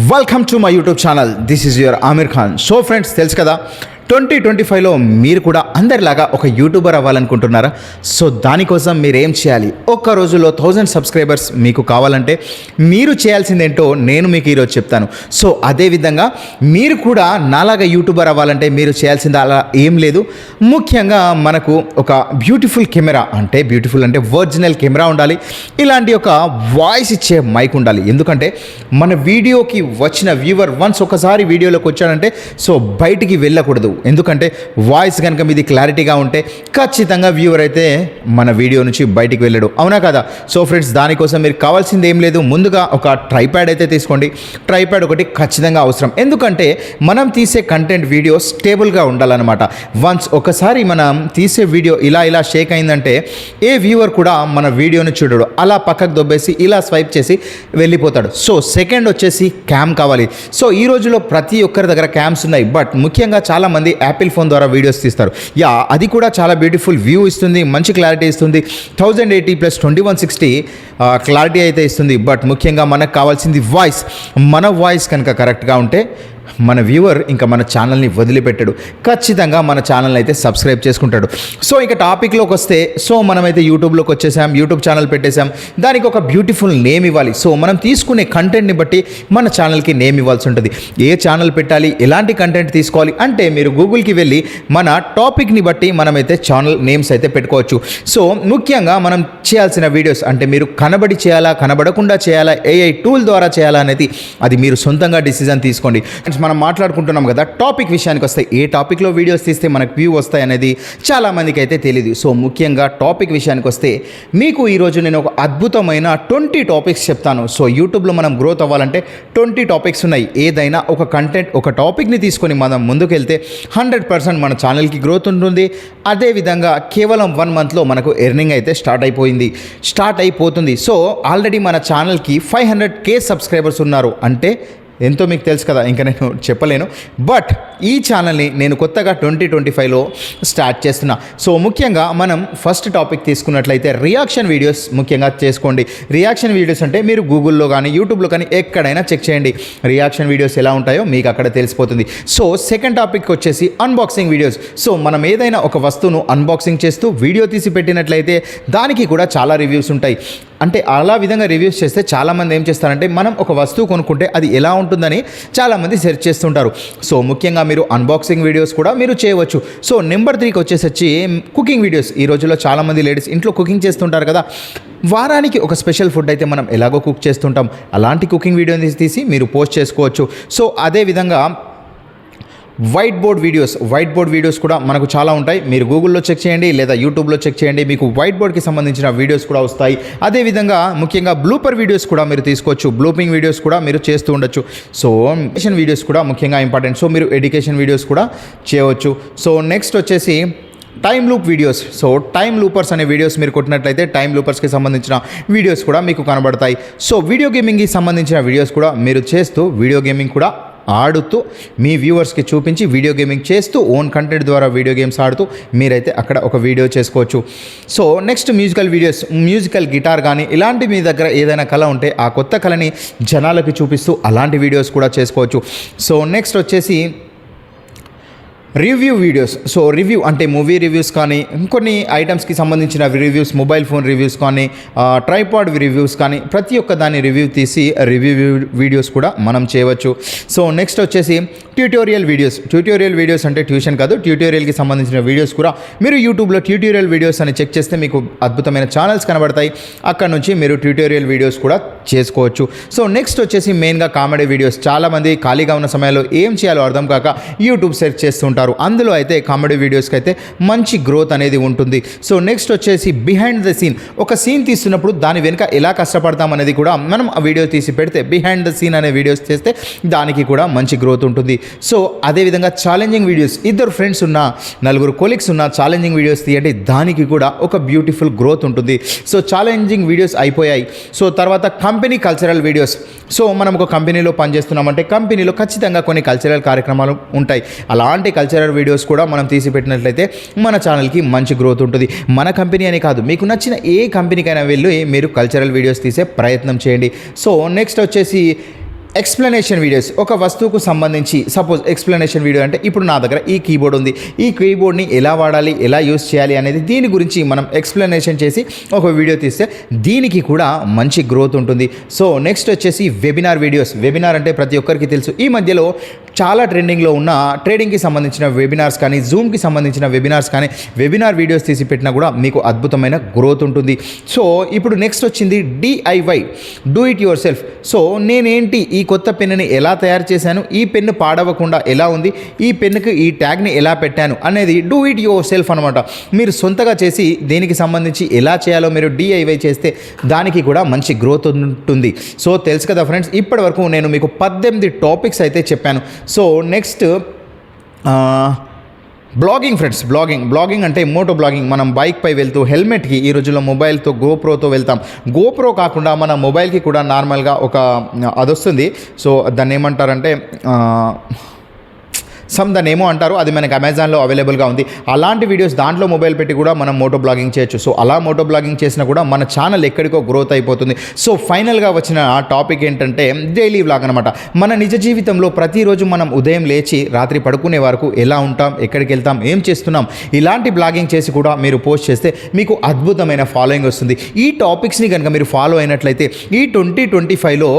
Welcome to my YouTube channel. This is your Aamir Khan. So friends, తెలుసు కదా 2025లో మీరు కూడా అందరిలాగా ఒక యూట్యూబర్ అవ్వాలనుకుంటున్నారా? సో దానికోసం మీరు ఏం చేయాలి? ఒక్క రోజులో 1000 సబ్స్క్రైబర్స్ మీకు కావాలంటే మీరు చేయాల్సిందేంటో నేను మీకు ఈరోజు చెప్తాను. సో అదేవిధంగా మీరు కూడా నాలాగా యూట్యూబర్ అవ్వాలంటే మీరు చేయాల్సింది అలా ఏం లేదు. ముఖ్యంగా మనకు ఒక బ్యూటిఫుల్ కెమెరా, అంటే బ్యూటిఫుల్ అంటే ఒరిజినల్ కెమెరా ఉండాలి. ఇలాంటి ఒక వాయిస్ ఇచ్చే మైక్ ఉండాలి. ఎందుకంటే మన వీడియోకి వచ్చిన వ్యూవర్ వన్స్ ఒకసారి వీడియోలోకి వచ్చాడంటే సో బయటికి వెళ్ళకూడదు. ఎందుకంటే వాయిస్ కనుక మీది క్లారిటీగా ఉంటే ఖచ్చితంగా వ్యూవర్ అయితే మన వీడియో నుంచి బయటికి వెళ్ళడు, అవునా కదా? సో ఫ్రెండ్స్, దానికోసం మీరు కావాల్సింది ఏం లేదు. ముందుగా ఒక ట్రైప్యాడ్ అయితే తీసుకోండి. ట్రైప్యాడ్ ఒకటి ఖచ్చితంగా అవసరం. ఎందుకంటే మనం తీసే కంటెంట్ వీడియో స్టేబుల్గా ఉండాలన్నమాట. వన్స్ ఒకసారి మనం తీసే వీడియో ఇలా షేక్ అయిందంటే ఏ వ్యూవర్ కూడా మన వీడియోని చూడడు, అలా పక్కకు దొబ్బేసి ఇలా స్వైప్ చేసి వెళ్ళిపోతాడు. సో సెకండ్ వచ్చేసి క్యామ్ కావాలి. సో ఈ రోజులో ప్రతి ఒక్కరి దగ్గర క్యామ్స్ ఉన్నాయి. బట్ ముఖ్యంగా చాలామంది యాపిల్ ఫోన్ ద్వారా వీడియోస్ తీస్తారు. అది కూడా చాలా బ్యూటిఫుల్ వ్యూ ఇస్తుంది, మంచి క్లారిటీ ఇస్తుంది. 1080+2160 క్లారిటీ అయితే ఇస్తుంది. బట్ ముఖ్యంగా మనకు కావాల్సింది వాయిస్. మన వాయిస్ కనుక కరెక్ట్గా ఉంటే మన వ్యూవర్ ఇంకా మన ఛానల్ని వదిలిపెట్టాడు, ఖచ్చితంగా మన ఛానల్ని అయితే సబ్స్క్రైబ్ చేసుకుంటాడు. సో ఇక టాపిక్లోకి వస్తే, సో మనమైతే యూట్యూబ్లోకి వచ్చేసాం, యూట్యూబ్ ఛానల్ పెట్టేశాం. దానికి ఒక బ్యూటిఫుల్ నేమ్ ఇవ్వాలి. సో మనం తీసుకునే కంటెంట్ని బట్టి మన ఛానల్కి నేమ్ ఇవ్వాల్సి ఉంటుంది. ఏ ఛానల్ పెట్టాలి, ఎలాంటి కంటెంట్ తీసుకోవాలి అంటే మీరు గూగుల్కి వెళ్ళి మన టాపిక్ని బట్టి మనమైతే ఛానల్ నేమ్స్ అయితే పెట్టుకోవచ్చు. సో ముఖ్యంగా మనం చేయాల్సిన వీడియోస్ అంటే మీరు కనబడి చేయాలా, కనబడకుండా చేయాలా, ఏఐ టూల్ ద్వారా చేయాలా అనేది అది మీరు సొంతంగా డిసిజన్ తీసుకోండి. మనం మాట్లాడుకుంటున్నాం కదా, టాపిక్ విషయానికి వస్తే ఏ టాపిక్లో వీడియోస్ తీస్తే మనకు వ్యూ వస్తాయి అనేది చాలామందికి అయితే తెలియదు. సో ముఖ్యంగా టాపిక్ విషయానికి వస్తే మీకు ఈరోజు నేను ఒక అద్భుతమైన 20 టాపిక్స్ చెప్తాను. సో యూట్యూబ్లో మనం గ్రోత్ అవ్వాలంటే 20 టాపిక్స్ ఉన్నాయి. ఏదైనా ఒక కంటెంట్, ఒక టాపిక్ని తీసుకొని మనం ముందుకెళ్తే 100% మన ఛానల్కి గ్రోత్ ఉంటుంది. అదేవిధంగా కేవలం 1 మంత్లో మనకు ఎర్నింగ్ అయితే స్టార్ట్ అయిపోతుంది. సో ఆల్రెడీ మన ఛానల్కి 500K సబ్స్క్రైబర్స్ ఉన్నారు. అంటే ఎంతో మీకు తెలుసు కదా, ఇంకా నేను చెప్పలేను. బట్ ఈ ఛానల్ని నేను కొత్తగా 2025లో స్టార్ట్ చేస్తున్నా. సో ముఖ్యంగా మనం ఫస్ట్ టాపిక్ తీసుకున్నట్లయితే రియాక్షన్ వీడియోస్ ముఖ్యంగా చేసుకోండి. రియాక్షన్ వీడియోస్ అంటే మీరు గూగుల్లో కానీ యూట్యూబ్లో కానీ ఎక్కడైనా చెక్ చేయండి, రియాక్షన్ వీడియోస్ ఎలా ఉంటాయో మీకు అక్కడ తెలిసిపోతుంది. సో సెకండ్ టాపిక్ వచ్చేసి అన్బాక్సింగ్ వీడియోస్. సో మనం ఏదైనా ఒక వస్తువును అన్బాక్సింగ్ చేస్తూ వీడియో తీసి పెట్టినట్లయితే దానికి కూడా చాలా రివ్యూస్ ఉంటాయి. అంటే అలా విధంగా రివ్యూస్ చేస్తే చాలామంది ఏం చేస్తారంటే మనం ఒక వస్తువు కొనుక్కుంటే అది ఎలా ఉంటుందని చాలామంది సెర్చ్ చేస్తుంటారు. సో ముఖ్యంగా మీరు అన్బాక్సింగ్ వీడియోస్ కూడా మీరు చేయవచ్చు. సో నెంబర్ 3కి వచ్చేసరికి కుకింగ్ వీడియోస్. ఈ రోజుల్లో చాలామంది లేడీస్ ఇంట్లో కుకింగ్ చేస్తుంటారు కదా, వారానికి ఒక స్పెషల్ ఫుడ్ అయితే మనం ఎలాగో కుక్ చేస్తుంటాం, అలాంటి కుకింగ్ వీడియోని తీసి మీరు పోస్ట్ చేసుకోవచ్చు. సో అదేవిధంగా వైట్ బోర్డ్ వీడియోస్ కూడా మనకు చాలా ఉంటాయి. మీరు గూగుల్లో చెక్ చేయండి లేదా యూట్యూబ్లో చెక్ చేయండి, మీకు వైట్ బోర్డ్కి సంబంధించిన వీడియోస్ కూడా వస్తాయి. అదేవిధంగా ముఖ్యంగా బ్లూపర్ వీడియోస్ కూడా మీరు తీసుకోవచ్చు, బ్లూపింగ్ వీడియోస్ కూడా మీరు చేస్తూ ఉండొచ్చు. సో ఎడ్యుకేషన్ వీడియోస్ కూడా ముఖ్యంగా ఇంపార్టెంట్. సో మీరు ఎడ్యుకేషన్ వీడియోస్ కూడా చేయవచ్చు. సో నెక్స్ట్ వచ్చేసి time loop videos. So time loopers అనే వీడియోస్ మీరు కొట్టినట్లయితే టైమ్ లూపర్స్కి సంబంధించిన వీడియోస్ కూడా మీకు కనబడతాయి. సో వీడియో గేమింగ్కి సంబంధించిన వీడియోస్ కూడా మీరు చేస్తూ వీడియో గేమింగ్ కూడా ఆడుతూ మీ వ్యూవర్స్కి చూపించి వీడియో గేమింగ్ చేస్తూ ఓన్ కంటెంట్ ద్వారా వీడియో గేమ్స్ ఆడుతూ మీరైతే అక్కడ ఒక వీడియో చేసుకోవచ్చు. So next musical videos, musical guitar కానీ ఇలాంటి మీ దగ్గర ఏదైనా కళ ఉంటే ఆ కొత్త కళని జనాలకి చూపిస్తూ అలాంటి వీడియోస్ కూడా చేసుకోవచ్చు. సో నెక్స్ట్ వచ్చేసి రివ్యూ వీడియోస్. సో రివ్యూ అంటే మూవీ రివ్యూస్ కానీ ఇంకొన్ని ఐటమ్స్కి సంబంధించిన రివ్యూస్, మొబైల్ ఫోన్ రివ్యూస్ కానీ ట్రైపాడ్ రివ్యూస్ కానీ ప్రతి ఒక్క దాన్ని రివ్యూ తీసి రివ్యూ వీడియోస్ కూడా మనం చేయవచ్చు. సో నెక్స్ట్ వచ్చేసి ట్యూటోరియల్ వీడియోస్ అంటే ట్యూషన్ కాదు, ట్యూటోరియల్కి సంబంధించిన వీడియోస్ కూడా మీరు యూట్యూబ్లో ట్యూటోరియల్ వీడియోస్ అని చెక్ చేస్తే మీకు అద్భుతమైన ఛానల్స్ కనబడతాయి. అక్కడ నుంచి మీరు ట్యూటోరియల్ వీడియోస్ కూడా చేసుకోవచ్చు. సో నెక్స్ట్ వచ్చేసి మెయిన్గా కామెడీ వీడియోస్. చాలామంది ఖాళీగా ఉన్న సమయంలో ఏం చేయాలో అర్థం కాక యూట్యూబ్ సెర్చ్ చేస్తుంటారు. అందులో అయితే కామెడీ వీడియోస్కి అయితే మంచి గ్రోత్ అనేది ఉంటుంది. సో నెక్స్ట్ వచ్చేసి బిహైండ్ ద సీన్. ఒక సీన్ తీస్తున్నప్పుడు దాని వెనుక ఎలా కష్టపడతాం అనేది కూడా మనం ఆ వీడియో తీసి పెడితే బిహైండ్ ద సీన్ అనే వీడియోస్ చేస్తే దానికి కూడా మంచి గ్రోత్ ఉంటుంది. సో అదేవిధంగా ఛాలెంజింగ్ వీడియోస్. 2 ఫ్రెండ్స్ ఉన్న 4 కొలీగ్స్ ఉన్న ఛాలెంజింగ్ వీడియోస్ తీయండి, దానికి కూడా ఒక బ్యూటిఫుల్ గ్రోత్ ఉంటుంది. సో ఛాలెంజింగ్ వీడియోస్ అయిపోయాయి. సో తర్వాత కంపెనీ కల్చరల్ వీడియోస్. సో మనం ఒక కంపెనీలో పనిచేస్తున్నామంటే కంపెనీలో ఖచ్చితంగా కొన్ని కల్చరల్ కార్యక్రమాలు ఉంటాయి. అలాంటి కల్చరల్ వీడియోస్ కూడా మనం తీసి పెట్టినట్లయితే మన ఛానల్కి మంచి గ్రోత్ ఉంటుంది. మన కంపెనీ అని కాదు, మీకు నచ్చిన ఏ కంపెనీకైనా వెళ్ళి మీరు కల్చరల్ వీడియోస్ తీసే ప్రయత్నం చేయండి. సో నెక్స్ట్ వచ్చేసి ఎక్స్ప్లెనేషన్ వీడియోస్ ఒక వస్తువుకు సంబంధించి సపోజ్ ఎక్స్ప్లెనేషన్ వీడియో అంటే ఇప్పుడు నా దగ్గర ఈ కీబోర్డ్ ఉంది, ఈ కీబోర్డ్ని ఎలా వాడాలి, ఎలా యూస్ చేయాలి అనేది దీని గురించి మనం ఎక్స్ప్లెనేషన్ చేసి ఒక వీడియో తీస్తే దీనికి కూడా మంచి గ్రోత్ ఉంటుంది. సో నెక్స్ట్ వచ్చేసి వెబినార్ వీడియోస్. వెబినార్ అంటే ప్రతి ఒక్కరికి తెలుసు. ఈ మధ్యలో చాలా ట్రెండింగ్లో ఉన్న ట్రేడింగ్కి సంబంధించిన వెబినార్స్ కానీ, జూమ్కి సంబంధించిన వెబినార్స్ కానీ, వెబినార్ వీడియోస్ తీసి పెట్టినా కూడా మీకు అద్భుతమైన గ్రోత్ ఉంటుంది. సో ఇప్పుడు నెక్స్ట్ వచ్చింది DIY, do it your self. So నేనేంటి ఈ కొత్త పెన్నుని ఎలా తయారు చేశాను, ఈ పెన్ను పాడవకుండా ఎలా ఉంది, ఈ పెన్నుకి ఈ ట్యాగ్ని ఎలా పెట్టాను అనేది డూ ఇట్ యువర్ సెల్ఫ్ అనమాట. మీరు సొంతగా చేసి దీనికి సంబంధించి ఎలా చేయాలో మీరు DIY చేస్తే దానికి కూడా మంచి గ్రోత్ ఉంటుంది. సో తెలుసు కదా ఫ్రెండ్స్, ఇప్పటి వరకు నేను మీకు 18 టాపిక్స్ అయితే చెప్పాను. So next blogging friends. Blogging అంటే మోటో బ్లాగింగ్. మనం బైక్ పై వెళ్తూ హెల్మెట్కి ఈ రోజుల్లో మొబైల్తో గోప్రోతో వెళ్తాం. గోప్రో కాకుండా మన మొబైల్కి కూడా నార్మల్గా ఒక అది వస్తుంది. సో దాన్ని ఏమంటారంటే దాన్ని ఏమో అంటారు, అది మనకి అమెజాన్లో అవైలబుల్గా ఉంది. అలాంటి వీడియోస్ దాంట్లో మొబైల్ పెట్టి కూడా మనం మోటో బ్లాగింగ్ చేయొచ్చు. సో అలా మోటో బ్లాగింగ్ చేసినా కూడా మన ఛానల్ ఎక్కడికో గ్రోత్ అయిపోతుంది. సో ఫైనల్గా వచ్చిన ఆ టాపిక్ ఏంటంటే డైలీ వ్లాగ్ అనమాట. మన నిజ జీవితంలో ప్రతిరోజు మనం ఉదయం లేచి రాత్రి పడుకునే వరకు ఎలా ఉంటాం, ఎక్కడికి వెళ్తాం, ఏం చేస్తున్నాం, ఇలాంటి బ్లాగింగ్ చేసి కూడా మీరు పోస్ట్ చేస్తే మీకు అద్భుతమైన ఫాలోయింగ్ వస్తుంది. ఈ టాపిక్స్ని కనుక మీరు ఫాలో అయినట్లయితే ఈ 2025లో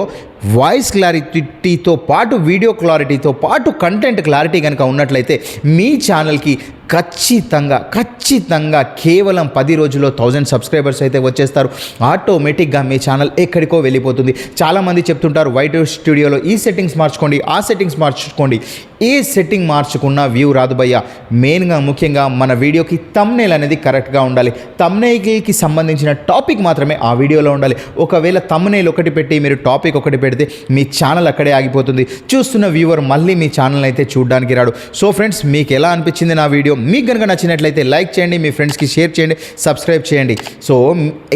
వాయిస్ క్లారిటీతో పాటు వీడియో క్లారిటీతో పాటు కంటెంట్ క్లారిటీ కనుక ఉన్నట్లయితే మీ ఛానల్కి ఖచ్చితంగా కేవలం 10 రోజుల్లో 1000 సబ్స్క్రైబర్స్ అయితే వచ్చేస్తారు. ఆటోమేటిక్గా మీ ఛానల్ ఎక్కడికో వెళ్ళిపోతుంది. చాలామంది చెప్తుంటారు వైట్ స్టూడియోలో ఈ సెట్టింగ్స్ మార్చుకోండి, ఆ సెట్టింగ్స్ మార్చుకోండి. ఏ సెట్టింగ్ మార్చుకున్న వ్యూ రాదు భయ్యా. మెయిన్గా ముఖ్యంగా మన వీడియోకి థంబ్నెయిల్ అనేది కరెక్ట్గా ఉండాలి. థంబ్నెయిల్కి సంబంధించిన టాపిక్ మాత్రమే ఆ వీడియోలో ఉండాలి. ఒకవేళ థంబ్నెయిల్ ఒకటి పెట్టి మీరు టాపిక్ ఒకటి పెడితే మీ ఛానల్ అక్కడే ఆగిపోతుంది. చూస్తున్న వ్యూవర్ మళ్ళీ మీ ఛానల్ అయితే చూడడానికి రాడు. సో ఫ్రెండ్స్, మీకు ఎలా అనిపించింది నా వీడియో? మీకు కనుక నచ్చినట్లయితే లైక్ చేయండి, మీ ఫ్రెండ్స్కి షేర్ చేయండి, సబ్స్క్రైబ్ చేయండి. సో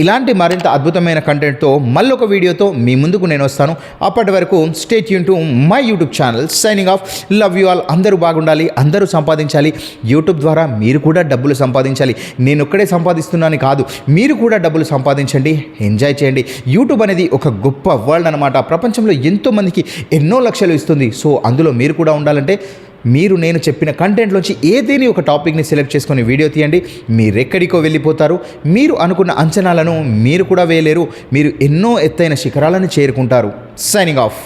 ఇలాంటి మరింత అద్భుతమైన కంటెంట్తో మళ్ళీ ఒక వీడియోతో మీ ముందుకు నేను వస్తాను. అప్పటి వరకు stay tune to my YouTube channel. Signing off. Love you all. అందరూ బాగుండాలి, అందరూ సంపాదించాలి. యూట్యూబ్ ద్వారా మీరు కూడా డబ్బులు సంపాదించాలి. నేను ఒక్కడే సంపాదిస్తున్నాను కాదు, మీరు కూడా డబ్బులు సంపాదించండి, ఎంజాయ్ చేయండి. యూట్యూబ్ అనేది ఒక గొప్ప వరల్డ్ అనమాట. ప్రపంచంలో ఎంతోమందికి ఎన్నో లక్షలు ఇస్తుంది. సో అందులో మీరు కూడా ఉండాలంటే మీరు నేను చెప్పిన కంటెంట్లోంచి ఏదేని ఒక టాపిక్ని సెలెక్ట్ చేసుకొని వీడియో తీయండి. మీరెక్కడికో వెళ్ళిపోతారు. మీరు అనుకున్న అంచనాలను మీరు కూడా వేయలేరు. మీరు ఎన్నో ఎత్తైన శిఖరాలను చేరుకుంటారు. Signing off.